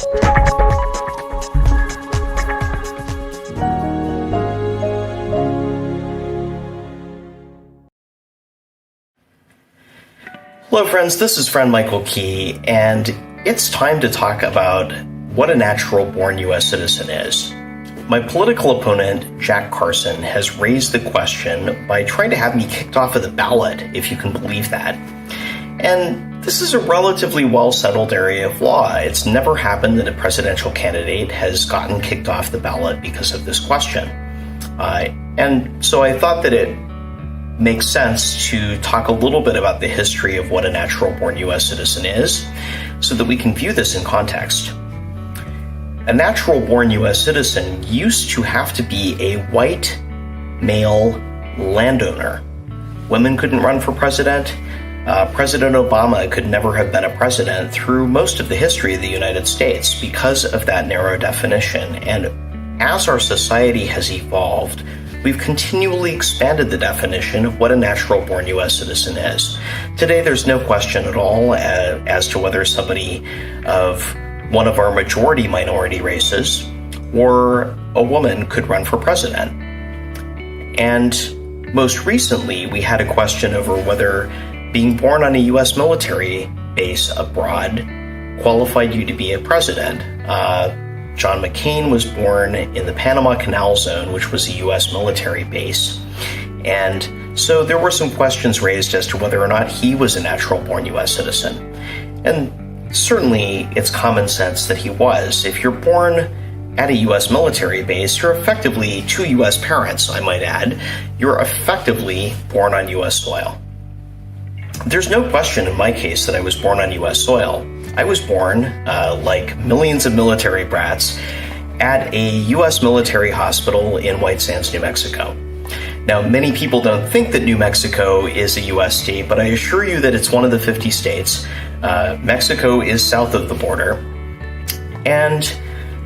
Hello friends, this is friend Michael Key, and it's time to talk about what a natural-born U.S. citizen is. My political opponent, Jack Carson, has raised the question by trying to have me kicked off of the ballot, if you can believe that. And this is a relatively well-settled area of law. It's never happened that a presidential candidate has gotten kicked off the ballot because of this question. And so I thought that it makes sense to talk a little bit about the history of what a natural-born U.S. citizen is, so that we can view this in context. A natural-born U.S. citizen used to have to be a white, male landowner. Women couldn't run for president. President Obama could never have been a president through most of the history of the United States because of that narrow definition. And as our society has evolved, we've continually expanded the definition of what a natural-born U.S. citizen is. Today, there's no question at all as to whether somebody of one of our majority minority races or a woman could run for president. And most recently, we had a question over whether being born on a U.S. military base abroad qualified you to be a president. John McCain was born in the Panama Canal Zone, which was a U.S. military base. And so there were some questions raised as to whether or not he was a natural-born U.S. citizen. And certainly it's common sense that he was. If you're born at a U.S. military base, you're effectively to U.S. parents, I might add. You're effectively born on U.S. soil. There's no question in my case that I was born on U.S. soil. I was born, like millions of military brats, at a U.S. military hospital in White Sands, New Mexico. Now, many people don't think that New Mexico is a U.S. state, but I assure you that it's one of the 50 states. Mexico is south of the border. And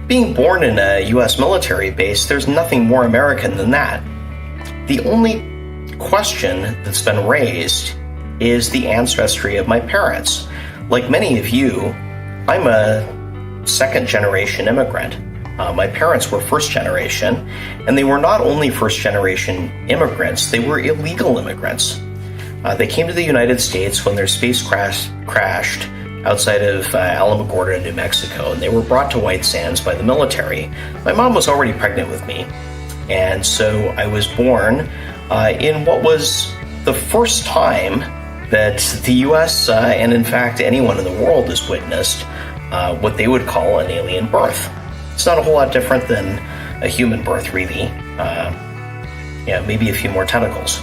being born in a U.S. military base, there's nothing more American than that. The only question that's been raised is the ancestry of my parents. Like many of you, I'm a second-generation immigrant. My parents were first-generation, and they were not only first-generation immigrants, they were illegal immigrants. They came to the United States when their spacecraft crashed outside of Alamogordo, New Mexico, and they were brought to White Sands by the military. My mom was already pregnant with me, and so I was born in what was the first time that the U.S. And in fact anyone in the world has witnessed what they would call an alien birth. It's not a whole lot different than a human birth, really. Maybe a few more tentacles.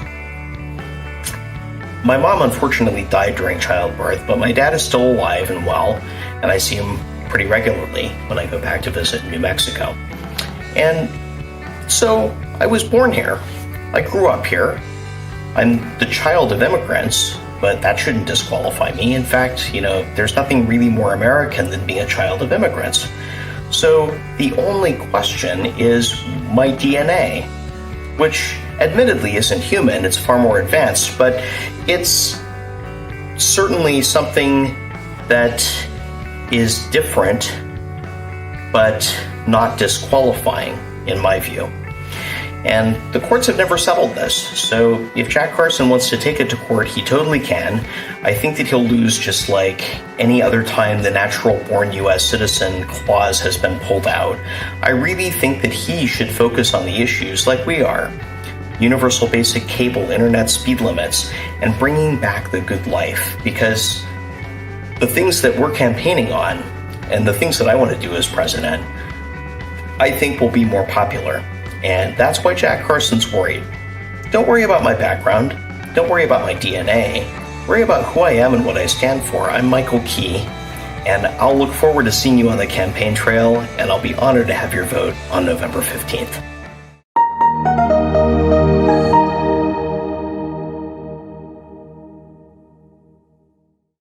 My mom unfortunately died during childbirth, but my dad is still alive and well, and I see him pretty regularly when I go back to visit New Mexico. And so I was born here. I grew up here. I'm the child of immigrants, but that shouldn't disqualify me. In fact, there's nothing really more American than being a child of immigrants. So the only question is my DNA, which admittedly isn't human, it's far more advanced, but it's certainly something that is different, but not disqualifying in my view. And the courts have never settled this, so if Jack Carson wants to take it to court, he totally can. I think that he'll lose just like any other time the natural-born U.S. citizen clause has been pulled out. I really think that he should focus on the issues like we are. Universal basic cable, internet speed limits, and bringing back the good life, because the things that we're campaigning on, and the things that I want to do as president, I think will be more popular. And that's why Jack Carson's worried. Don't worry about my background. Don't worry about my DNA. Worry about who I am and what I stand for. I'm Michael Key, and I'll look forward to seeing you on the campaign trail, and I'll be honored to have your vote on November 15th.